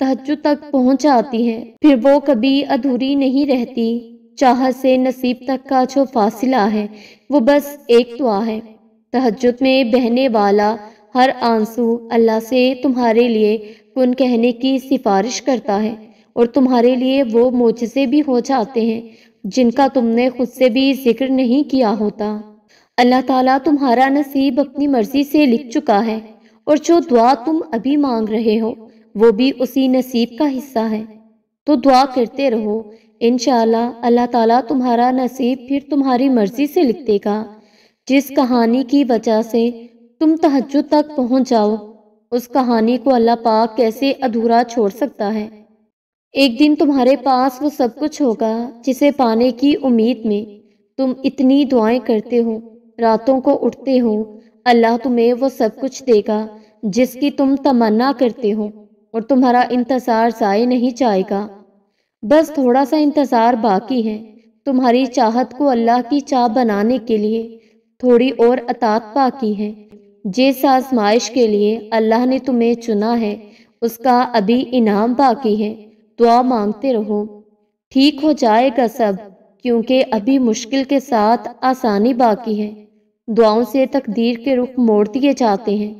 تہجد تک پہنچ جاتی ہے، پھر وہ کبھی ادھوری نہیں رہتی۔ چاہت سے نصیب تک کا جو فاصلہ ہے وہ بس ایک دعا ہے۔ تہجد میں بہنے والا ہر آنسو اللہ سے تمہارے لیے کن کہنے کی سفارش کرتا ہے، اور تمہارے لیے وہ معجزے بھی ہو جاتے ہیں جن کا تم نے خود سے بھی ذکر نہیں کیا ہوتا۔ اللہ تعالیٰ تمہارا نصیب اپنی مرضی سے لکھ چکا ہے، اور جو دعا تم ابھی مانگ رہے ہو وہ بھی اسی نصیب کا حصہ ہے۔ تو دعا کرتے رہو، انشاءاللہ اللہ تعالیٰ تمہارا نصیب پھر تمہاری مرضی سے لکھ دے گا۔ جس کہانی کی وجہ سے تم تہجد تک پہنچ جاؤ، اس کہانی کو اللہ پاک کیسے ادھورا چھوڑ سکتا ہے؟ ایک دن تمہارے پاس وہ سب کچھ ہوگا جسے پانے کی امید میں تم اتنی دعائیں کرتے ہو، راتوں کو اٹھتے ہو۔ اللہ تمہیں وہ سب کچھ دے گا جس کی تم تمنا کرتے ہو، اور تمہارا انتظار ضائع نہیں جائے گا۔ بس تھوڑا سا انتظار باقی ہے۔ تمہاری چاہت کو اللہ کی چاہ بنانے کے لیے تھوڑی اور اطاعت باقی ہے۔ جس آزمائش کے لیے اللہ نے تمہیں چنا ہے اس کا ابھی انعام باقی ہے۔ دعا مانگتے رہو، ٹھیک ہو جائے گا سب، کیونکہ ابھی مشکل کے ساتھ آسانی باقی ہے۔ دعاؤں سے تقدیر کے رخ موڑ دیے جاتے ہیں۔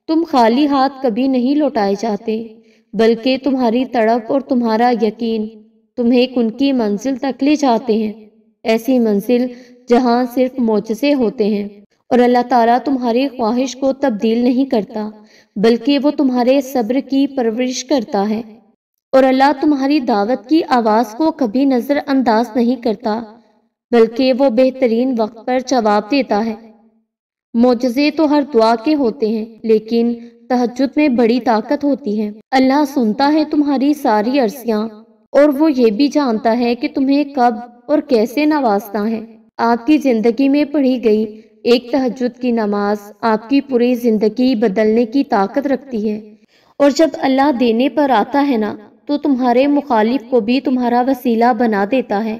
تم خالی ہاتھ کبھی نہیں لوٹائے جاتے، بلکہ تمہاری تڑپ اور تمہارا یقین تمہیں ان کی منزل تک لے جاتے ہیں، ایسی منزل جہاں صرف معجزے ہوتے ہیں۔ اور اللہ تعالیٰ تمہاری خواہش کو تبدیل نہیں کرتا، بلکہ وہ تمہارے صبر کی پرورش کرتا ہے۔ اور اللہ تمہاری دعوت کی آواز کو کبھی نظر انداز نہیں کرتا، بلکہ وہ بہترین وقت پر جواب دیتا ہے۔ معجزے تو ہر دعا کے ہوتے ہیں، لیکن تہجد میں بڑی طاقت ہوتی ہے۔ اللہ سنتا ہے تمہاری ساری عرضیاں، اور وہ یہ بھی جانتا ہے کہ تمہیں کب اور کیسے نوازنا ہے۔ آپ کی زندگی میں پڑھی گئی ایک تہجد کی نماز آپ کی پوری زندگی بدلنے کی طاقت رکھتی ہے۔ اور جب اللہ دینے پر آتا ہے نا، تو تمہارے مخالف کو بھی تمہارا وسیلہ بنا دیتا ہے۔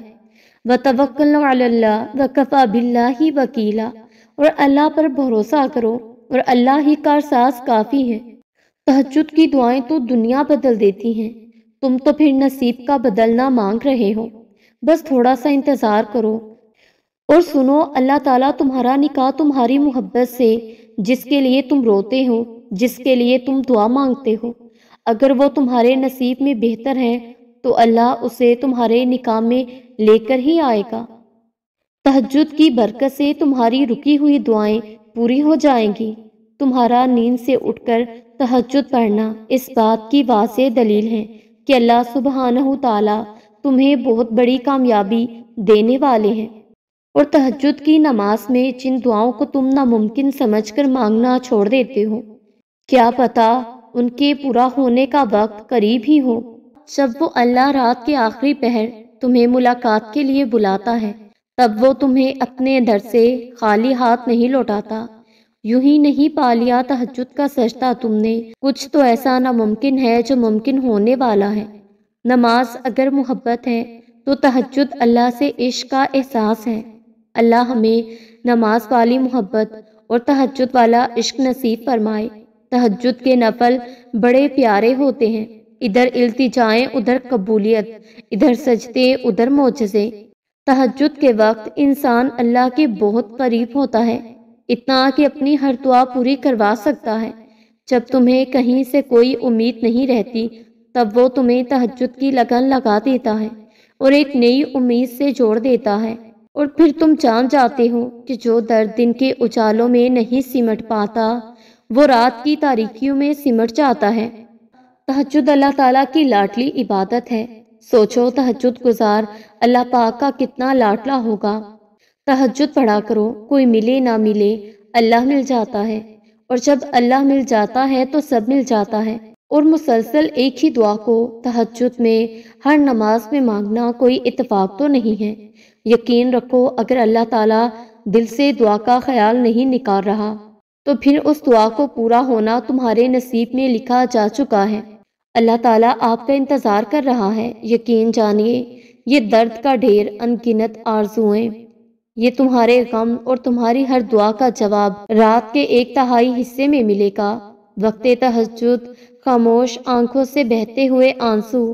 وَتَوَكَّلُوا عَلَى اللَّهِ وَكَفَى بِاللَّهِ وَكِيلًا، اور اللہ پر بھروسہ کرو، اور اللہ ہی کارساز کافی ہے۔ تہجد کی دعائیں تو دنیا بدل دیتی ہیں، تم تو پھر نصیب کا بدلنا مانگ رہے ہو۔ بس تھوڑا سا انتظار کرو، اور سنو، اللہ تعالیٰ تمہارا نکاح تمہاری محبت سے، جس کے لیے تم روتے ہو، جس کے لیے تم دعا مانگتے ہو، اگر وہ تمہارے نصیب میں بہتر ہے تو اللہ اسے تمہارے نکاح میں لے کر ہی آئے گا۔ تہجد کی برکت سے تمہاری رکی ہوئی دعائیں پوری ہو جائیں گی۔ تمہارا نیند سے اٹھ کر تہجد پڑھنا اس بات کی واضح دلیل ہے کہ اللہ سبحانہ تعالیٰ تمہیں بہت بڑی کامیابی دینے والے ہیں۔ اور تہجد کی نماز میں جن دعاؤں کو تم ناممکن سمجھ کر مانگنا چھوڑ دیتے ہو، کیا پتہ ان کے پورا ہونے کا وقت قریب ہی ہو۔ جب وہ اللہ رات کے آخری پہر تمہیں ملاقات کے لیے بلاتا ہے، تب وہ تمہیں اپنے در سے خالی ہاتھ نہیں لوٹاتا۔ یوں ہی نہیں پا لیا تہجد کا سجدہ تم نے، کچھ تو ایسا ناممکن ہے جو ممکن ہونے والا ہے۔ نماز اگر محبت ہے تو تہجد اللہ سے عشق کا احساس ہے۔ اللہ ہمیں نماز والی محبت اور تہجد والا عشق نصیب فرمائے۔ تہجد کے نفل بڑے پیارے ہوتے ہیں، ادھر التجائیں ادھر قبولیت، ادھر سجدے ادھر معجزے۔ تہجد کے وقت انسان اللہ کے بہت قریب ہوتا ہے، اتنا کہ اپنی ہر دعا پوری کروا سکتا ہے۔ جب تمہیں کہیں سے کوئی امید نہیں رہتی، تب وہ تمہیں تہجد کی لگن لگا دیتا ہے اور ایک نئی امید سے جوڑ دیتا ہے، اور پھر تم جان جاتے ہو کہ جو درد دن کے اجالوں میں نہیں سمٹ پاتا، وہ رات کی تاریکیوں میں سمٹ جاتا ہے۔ تہجد اللہ تعالیٰ کی لاڈلی عبادت ہے۔ سوچو تہجد گزار اللہ پاک کا کتنا لاڈلا ہوگا۔ تہجد پڑھا کرو، کوئی ملے نہ ملے اللہ مل جاتا ہے، اور جب اللہ مل جاتا ہے تو سب مل جاتا ہے۔ اور مسلسل ایک ہی دعا کو تہجد میں ہر نماز میں مانگنا کوئی اتفاق تو نہیں ہے۔ یقین رکھو، اگر اللہ تعالیٰ دل سے دعا کا خیال نہیں نکال رہا تو پھر اس دعا کو پورا ہونا تمہارے نصیب میں لکھا جا چکا ہے۔ اللہ تعالیٰ آپ کا انتظار کر رہا ہے۔ یقین جانیے، یہ درد کا ڈھیر، انگنت آرزوئیں، یہ تمہارے غم اور تمہاری ہر دعا کا جواب رات کے 1/3 حصے میں ملے گا۔ وقت تہجد خاموش آنکھوں سے بہتے ہوئے آنسو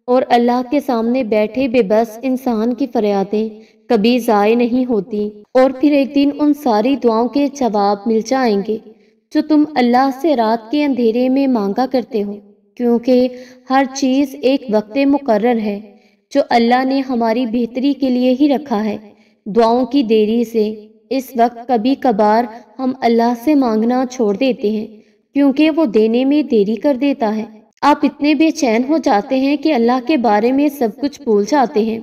اور اللہ کے سامنے بیٹھے بے بس انسان کی فریادیں کبھی ضائع نہیں ہوتی، اور پھر ایک دن ان ساری دعاؤں کے جواب مل جائیں گے جو تم اللہ سے رات کے اندھیرے میں مانگا کرتے ہو، کیونکہ ہر چیز ایک وقت مقرر ہے جو اللہ نے ہماری بہتری کے لیے ہی رکھا ہے۔ دعاؤں کی دیری سے اس وقت کبھی کبھار ہم اللہ سے مانگنا چھوڑ دیتے ہیں کیونکہ وہ دینے میں دیری کر دیتا ہے۔ آپ اتنے بے چین ہو جاتے ہیں کہ اللہ کے بارے میں سب کچھ بھول جاتے ہیں،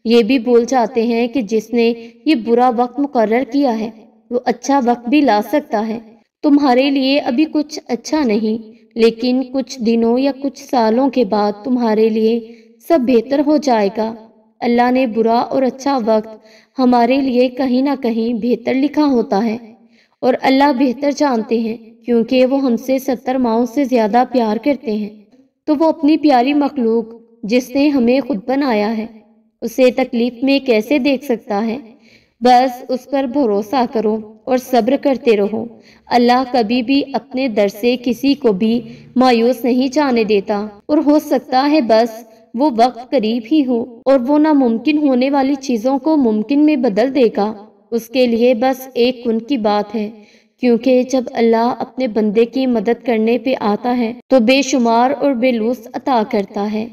یہ بھی بھول جاتے ہیں کہ جس نے یہ برا وقت مقرر کیا ہے وہ اچھا وقت بھی لا سکتا ہے۔ تمہارے لیے ابھی کچھ اچھا نہیں، لیکن کچھ دنوں یا کچھ سالوں کے بعد تمہارے لیے سب بہتر ہو جائے گا۔ اللہ نے برا اور اچھا وقت ہمارے لیے کہیں نہ کہیں بہتر لکھا ہوتا ہے، اور اللہ بہتر جانتے ہیں کیونکہ وہ ہم سے 70 ماؤں سے زیادہ پیار کرتے ہیں، تو وہ اپنی پیاری مخلوق جس نے ہمیں خود بنایا ہے اسے تکلیف میں کیسے دیکھ سکتا ہے؟ بس اس پر بھروسہ کرو اور صبر کرتے رہو۔ اللہ کبھی بھی اپنے در سے کسی کو بھی مایوس نہیں جانے دیتا، اور ہو سکتا ہے بس وہ وقت قریب ہی ہو اور وہ ناممکن ہونے والی چیزوں کو ممکن میں بدل دے گا۔ اس کے لیے بس ایک کن کی بات ہے، کیونکہ جب اللہ اپنے بندے کی مدد کرنے پہ آتا ہے تو بے شمار اور بے لوث عطا کرتا ہے۔